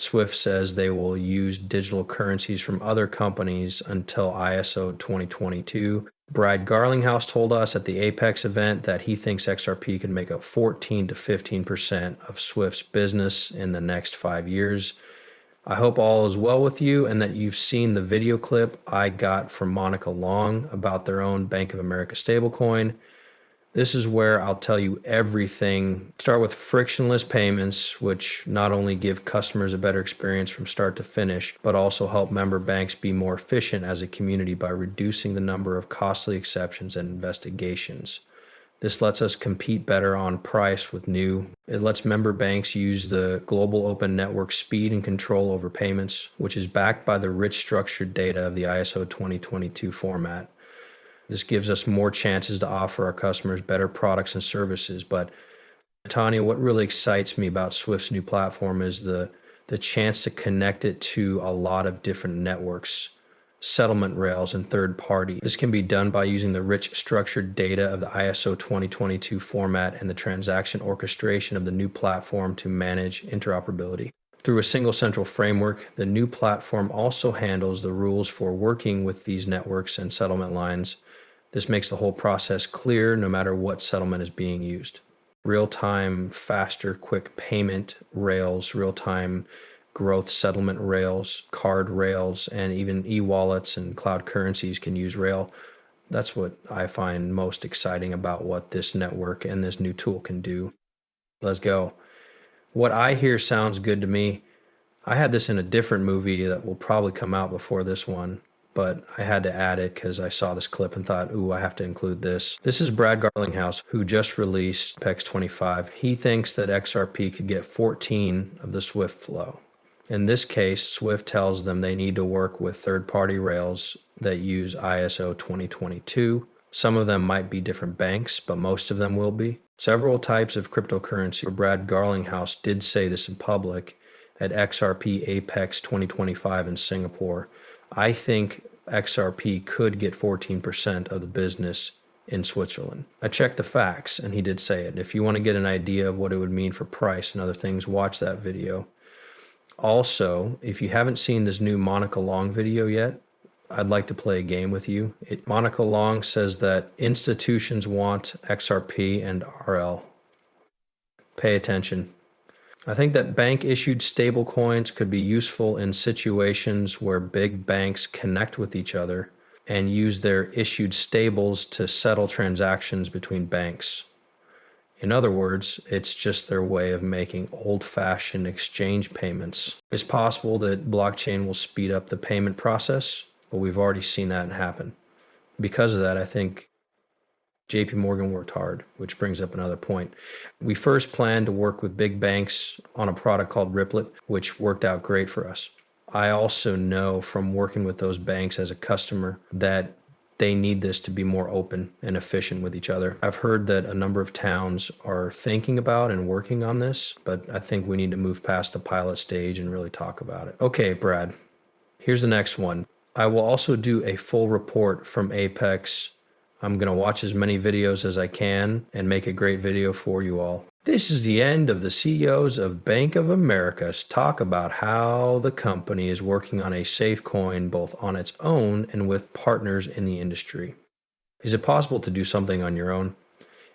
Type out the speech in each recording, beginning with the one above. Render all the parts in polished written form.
Swift says they will use digital currencies from other companies until ISO 2022. Brad Garlinghouse told us at the Apex event that he thinks XRP can make up 14 to 15% of Swift's business in the next 5 years. I hope all is well with you and that you've seen the video clip I got from Monica Long about their own Bank of America stablecoin. This is where I'll tell you everything. Start with frictionless payments, which not only give customers a better experience from start to finish, but also help member banks be more efficient as a community by reducing the number of costly exceptions and investigations. This lets us compete better on price with new. It lets member banks use the global open network speed and control over payments, which is backed by the rich structured data of the ISO 2022 format. This gives us more chances to offer our customers better products and services. But Tanya, what really excites me about Swift's new platform is the chance to connect it to a lot of different networks, settlement rails, and third party. This can be done by using the rich structured data of the ISO 2022 format and the transaction orchestration of the new platform to manage interoperability. Through a single central framework, the new platform also handles the rules for working with these networks and settlement lines. This makes the whole process clear no matter what settlement is being used. Real-time, faster, quick payment rails, real-time growth settlement rails, card rails, and even e-wallets and cloud currencies can use Rail. That's what I find most exciting about what this network and this new tool can do. Let's go. What I hear sounds good to me. I had this in a different movie that will probably come out before this one, but I had to add it because I saw this clip and thought, ooh, I have to include this. This is Brad Garlinghouse, who just released PEX 25. He thinks that XRP could get 14 of the Swift flow. In this case, Swift tells them they need to work with third-party rails that use ISO 2022. Some of them might be different banks, but most of them will be. Several types of cryptocurrency. Brad Garlinghouse did say this in public at XRP Apex 2025 in Singapore. I think XRP could get 14% of the business in Switzerland. I checked the facts, and he did say it. If you want to get an idea of what it would mean for price and other things, watch that video. Also, if you haven't seen this new Monica Long video yet, I'd like to play a game with you. Monica Long says that institutions want XRP and RL. Pay attention. I think that bank-issued stablecoins could be useful in situations where big banks connect with each other and use their issued stables to settle transactions between banks. In other words, it's just their way of making old-fashioned exchange payments. It's possible that blockchain will speed up the payment process, but we've already seen that happen. Because of that, I think JP Morgan worked hard, which brings up another point. We first planned to work with big banks on a product called Riplet, which worked out great for us. I also know from working with those banks as a customer that they need this to be more open and efficient with each other. I've heard that a number of towns are thinking about and working on this, but I think we need to move past the pilot stage and really talk about it. Okay, Brad, here's the next one. I will also do a full report from Apex. I'm going to watch as many videos as I can and make a great video for you all. This is the end of the CEOs of Bank of America's talk about how the company is working on a safe coin both on its own and with partners in the industry. Is it possible to do something on your own?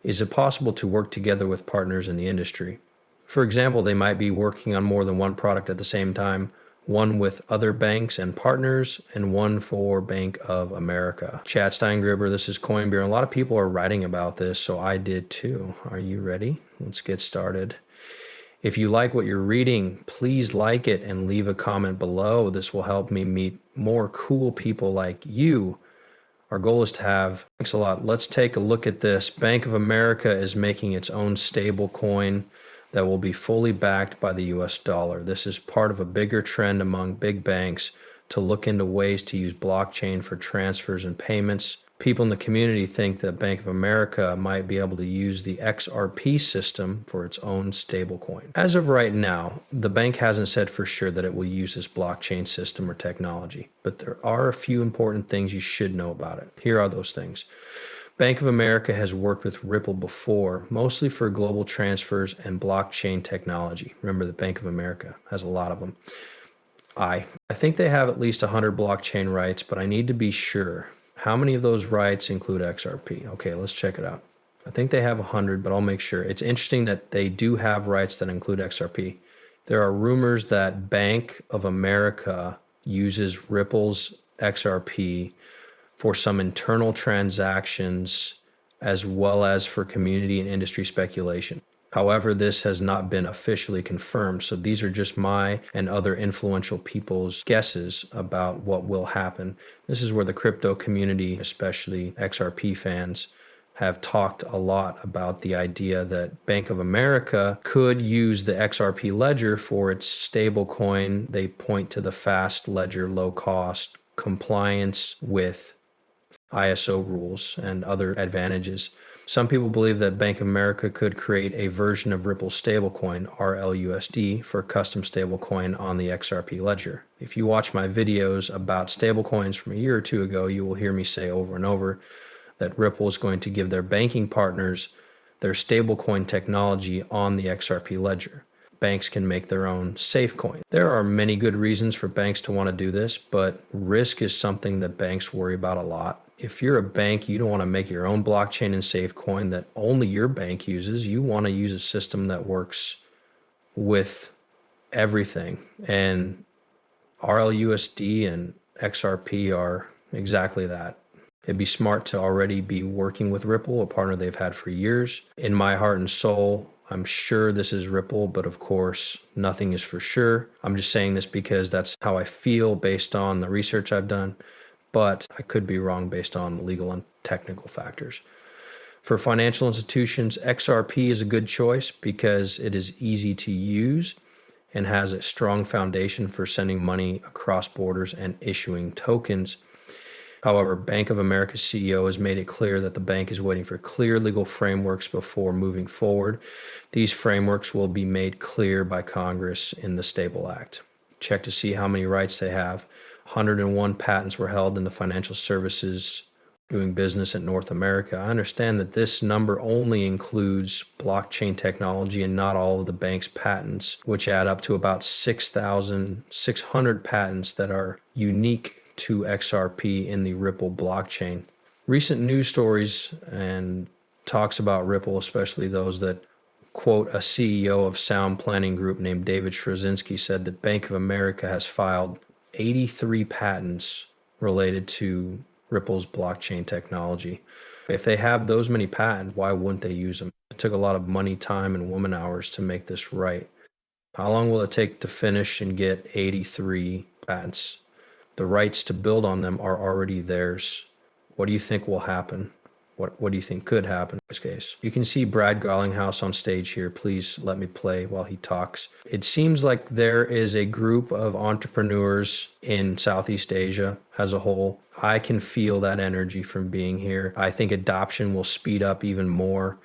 Is it possible to work together with partners in the industry? For example, they might be working on more than one product at the same time, one with other banks and partners, and one for Bank of America. Chad Steingruber, this is Coinbeer. A lot of people are writing about this, so I did too. Are you ready? Let's get started. If you like what you're reading, please like it and leave a comment below. This will help me meet more cool people like you. Our goal is to have, thanks a lot. Let's take a look at this. Bank of America is making its own stable coin that will be fully backed by the US dollar. This is part of a bigger trend among big banks to look into ways to use blockchain for transfers and payments. People in the community think that Bank of America might be able to use the XRP system for its own stablecoin. As of right now, the bank hasn't said for sure that it will use this blockchain system or technology, but there are a few important things you should know about it. Here are those things. Bank of America has worked with Ripple before, mostly for global transfers and blockchain technology. Remember that Bank of America has a lot of them. I think they have at least 100 blockchain rights, but I need to be sure. How many of those rights include XRP? Okay, let's check it out. I think they have 100, but I'll make sure. It's interesting that they do have rights that include XRP. There are rumors that Bank of America uses Ripple's XRP for some internal transactions as well as for community and industry speculation. However, this has not been officially confirmed, so these are just my and other influential people's guesses about what will happen. This is where the crypto community, especially XRP fans, have talked a lot about the idea that Bank of America could use the XRP ledger for its stablecoin. They point to the fast ledger, low cost, compliance with ISO rules and other advantages. Some people believe that Bank of America could create a version of Ripple's stablecoin, RLUSD, for custom stablecoin on the XRP ledger. If you watch my videos about stablecoins from a year or two ago, you will hear me say over and over that Ripple is going to give their banking partners their stablecoin technology on the XRP ledger. Banks can make their own safe coin. There are many good reasons for banks to want to do this, but risk is something that banks worry about a lot. If you're a bank, you don't want to make your own blockchain and safe coin that only your bank uses. You want to use a system that works with everything. And RLUSD and XRP are exactly that. It'd be smart to already be working with Ripple, a partner they've had for years. In my heart and soul, I'm sure this is Ripple, but of course, nothing is for sure. I'm just saying this because that's how I feel based on the research I've done, but I could be wrong based on legal and technical factors. For financial institutions, XRP is a good choice because it is easy to use and has a strong foundation for sending money across borders and issuing tokens. However, Bank of America's CEO has made it clear that the bank is waiting for clear legal frameworks before moving forward. These frameworks will be made clear by Congress in the Stable Act. Check to see how many rights they have. 101 patents were held in the financial services doing business in North America. I understand that this number only includes blockchain technology and not all of the bank's patents, which add up to about 6,600 patents that are unique to XRP in the Ripple blockchain. Recent news stories and talks about Ripple, especially those that quote a CEO of Sound Planning Group named David Straczynski, said that Bank of America has filed 83 patents related to Ripple's blockchain technology. If they have those many patents, why wouldn't they use them? It took a lot of money, time, and woman hours to make this right. How long will it take to finish and get 83 patents? The rights to build on them are already theirs. What do you think will happen? What do you think could happen in this case? You can see Brad Garlinghouse on stage here. Please let me play while he talks. It seems like there is a group of entrepreneurs in Southeast Asia as a whole. I can feel that energy from being here. I think adoption will speed up even more.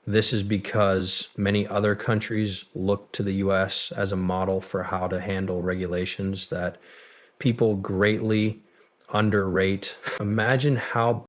This is because many other countries look to the US as a model for how to handle regulations that people greatly underrate. Imagine how